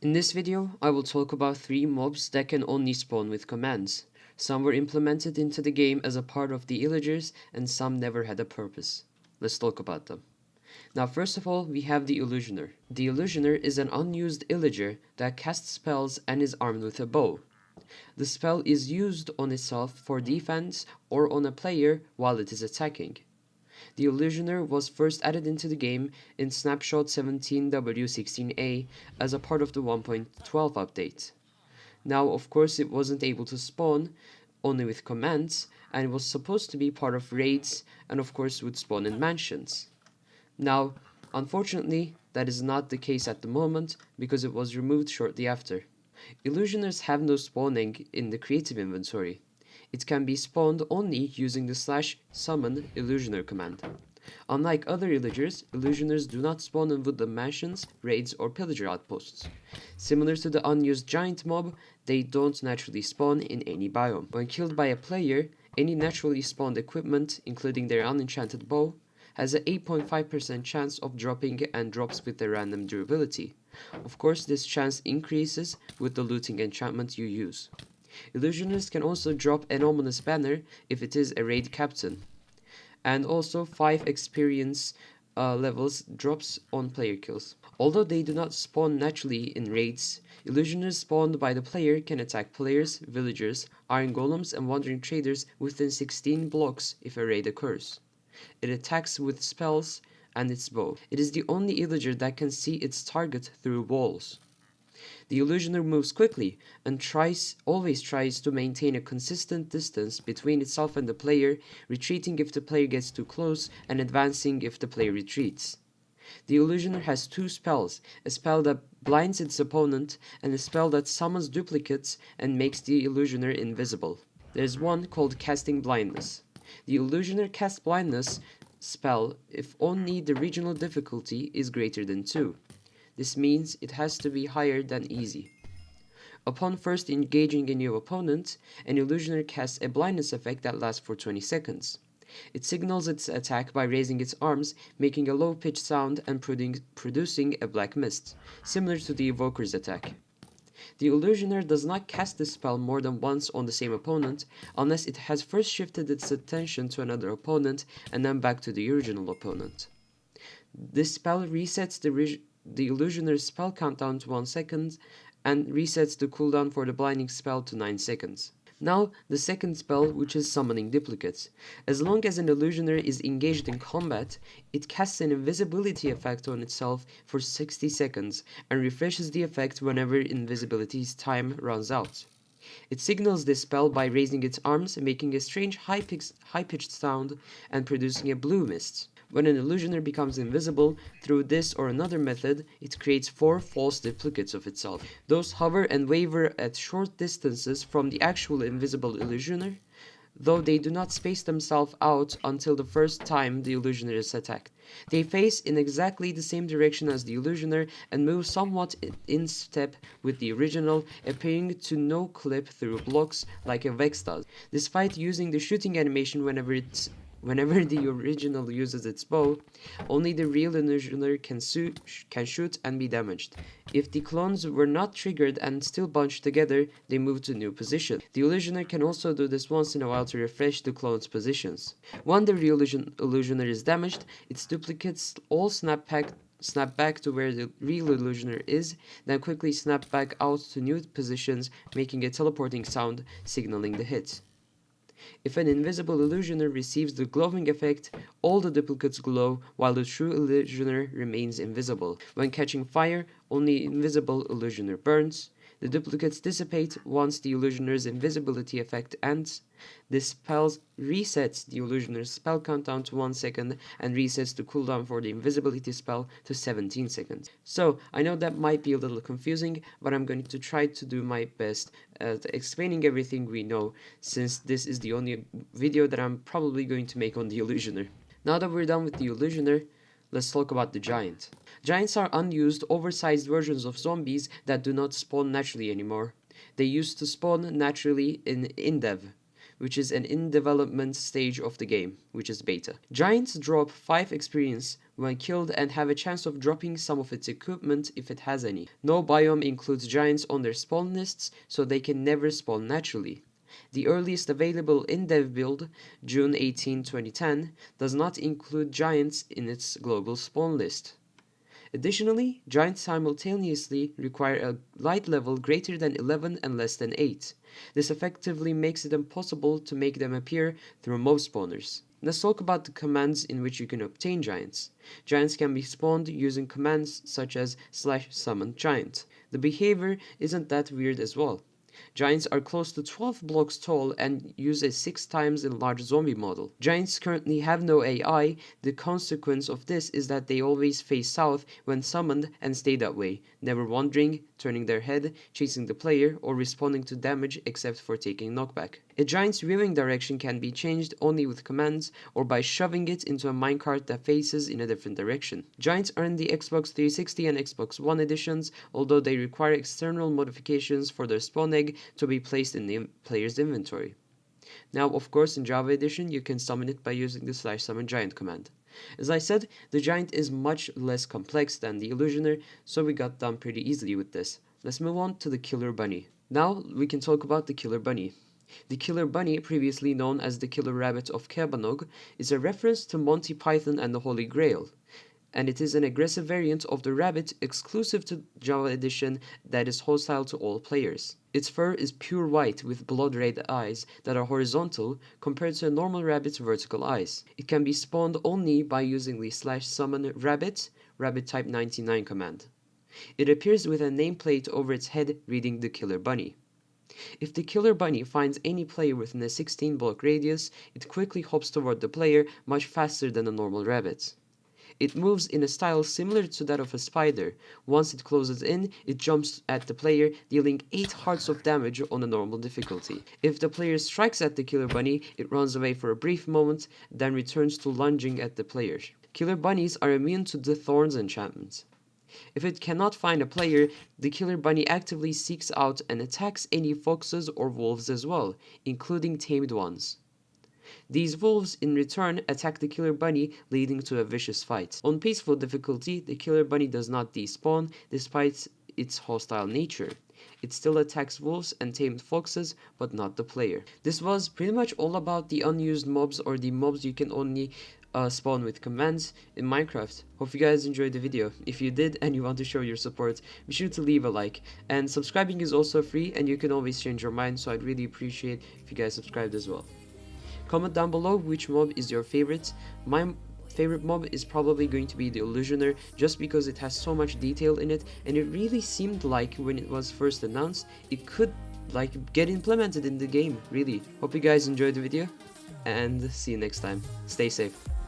In this video, I will talk about 3 mobs that can only spawn with commands. Some were implemented into the game as a part of the illagers, and some never had a purpose. Let's talk about them. Now first of all, we have the Illusioner. The Illusioner is an unused illager that casts spells and is armed with a bow. The spell is used on itself for defense or on a player while it is attacking. The Illusioner was first added into the game in Snapshot 17W16A as a part of the 1.12 update. Now, of course, it wasn't able to spawn, only with commands, and it was supposed to be part of raids, and of course would spawn in mansions. Now, unfortunately, that is not the case at the moment, because it was removed shortly after. Illusioners have no spawning in the creative inventory. It can be spawned only using the /summon illusioner command. Unlike other illagers, illusioners do not spawn in woodland mansions, raids, or pillager outposts. Similar to the unused giant mob, they don't naturally spawn in any biome. When killed by a player, any naturally spawned equipment, including their unenchanted bow, has an 8.5% chance of dropping and drops with a random durability. Of course, this chance increases with the looting enchantment you use. Illusionists can also drop an ominous banner if it is a raid captain, and also 5 experience levels drops on player kills. Although they do not spawn naturally in raids, illusionists spawned by the player can attack players, villagers, iron golems, and wandering traders within 16 blocks if a raid occurs. It attacks with spells and its bow. It is the only illager that can see its target through walls. The illusioner moves quickly and always tries to maintain a consistent distance between itself and the player, retreating if the player gets too close and advancing if the player retreats. The illusioner has 2 spells, a spell that blinds its opponent and a spell that summons duplicates and makes the illusioner invisible. There is one called Casting Blindness. The illusioner casts blindness spell if only the regional difficulty is greater than 2. This means it has to be higher than easy. Upon first engaging a new opponent, an illusioner casts a blindness effect that lasts for 20 seconds. It signals its attack by raising its arms, making a low-pitched sound and producing a black mist, similar to the evoker's attack. The illusioner does not cast this spell more than once on the same opponent, unless it has first shifted its attention to another opponent and then back to the original opponent. This spell resets the illusioner's spell countdown to 1 second and resets the cooldown for the blinding spell to 9 seconds. Now, the second spell, which is Summoning Duplicates. As long as an illusioner is engaged in combat, it casts an invisibility effect on itself for 60 seconds and refreshes the effect whenever invisibility's time runs out. It signals this spell by raising its arms, making a strange high-pitched sound and producing a blue mist. When an illusioner becomes invisible through this or another method, it creates 4 false duplicates of itself. Those hover and waver at short distances from the actual invisible illusioner, though they do not space themselves out until the first time the illusioner is attacked. They face in exactly the same direction as the illusioner and move somewhat in step with the original, appearing to no-clip through blocks like a Vex does, despite using the shooting animation whenever the original uses its bow. Only the real illusioner can shoot and be damaged. If the clones were not triggered and still bunched together, they move to new positions. The illusioner can also do this once in a while to refresh the clones' positions. When the real illusioner is damaged, its duplicates all snap back to where the real illusioner is, then quickly snap back out to new positions, making a teleporting sound, signaling the hit. If an invisible illusioner receives the glowing effect, all the duplicates glow while the true illusioner remains invisible. When catching fire, only invisible illusioner burns. The duplicates dissipate once the illusioner's invisibility effect ends. This spell resets the illusioner's spell countdown to 1 second and resets the cooldown for the invisibility spell to 17 seconds. So, I know that might be a little confusing, but I'm going to try to do my best at explaining everything we know, since this is the only video that I'm probably going to make on the illusioner. Now that we're done with the illusioner, let's talk about the giant. Giants are unused, oversized versions of zombies that do not spawn naturally anymore. They used to spawn naturally in Indev, which is an in-development stage of the game, which is beta. Giants drop 5 experience when killed and have a chance of dropping some of its equipment if it has any. No biome includes giants on their spawn lists, so they can never spawn naturally. The earliest available in-dev build, June 18, 2010, does not include giants in its global spawn list. Additionally, giants simultaneously require a light level greater than 11 and less than 8. This effectively makes it impossible to make them appear through mob spawners. Let's talk about the commands in which you can obtain giants. Giants can be spawned using commands such as /summon giant. The behavior isn't that weird as well. Giants are close to 12 blocks tall and use a 6 times enlarged zombie model. Giants currently have no AI. The consequence of this is that they always face south when summoned and stay that way, never wandering, turning their head, chasing the player, or responding to damage except for taking knockback. A giant's viewing direction can be changed only with commands or by shoving it into a minecart that faces in a different direction. Giants are in the Xbox 360 and Xbox One editions, although they require external modifications for their spawn egg to be placed in the player's inventory. Now, of course, in Java Edition, you can summon it by using the /summon giant command. As I said, the giant is much less complex than the illusioner, so we got done pretty easily with this. Let's move on to the killer bunny. Now, we can talk about the killer bunny. The killer bunny, previously known as the killer rabbit of Cabanog, is a reference to Monty Python and the Holy Grail, and it is an aggressive variant of the rabbit exclusive to Java Edition that is hostile to all players. Its fur is pure white with blood-red eyes that are horizontal compared to a normal rabbit's vertical eyes. It can be spawned only by using the /summon rabbit, RabbitType 99 command. It appears with a nameplate over its head reading the killer bunny. If the killer bunny finds any player within a 16 block radius, it quickly hops toward the player much faster than a normal rabbit. It moves in a style similar to that of a spider. Once it closes in, it jumps at the player, dealing 8 hearts of damage on a normal difficulty. If the player strikes at the killer bunny, it runs away for a brief moment, then returns to lunging at the player. Killer bunnies are immune to the Thorns enchantment. If it cannot find a player, the killer bunny actively seeks out and attacks any foxes or wolves as well, including tamed ones. These wolves, in return, attack the killer bunny, leading to a vicious fight. On peaceful difficulty, the killer bunny does not despawn, despite its hostile nature. It still attacks wolves and tamed foxes, but not the player. This was pretty much all about the unused mobs, or the mobs you can only spawn with commands in Minecraft. Hope you guys enjoyed the video. If you did and you want to show your support, be sure to leave a like. And subscribing is also free, and you can always change your mind, so I'd really appreciate if you guys subscribed as well. Comment down below which mob is your favorite. My favorite mob is probably going to be the illusioner, just because it has so much detail in it, and it really seemed like when it was first announced it could get implemented in the game. Really hope you guys enjoyed the video, and see you next time. Stay safe.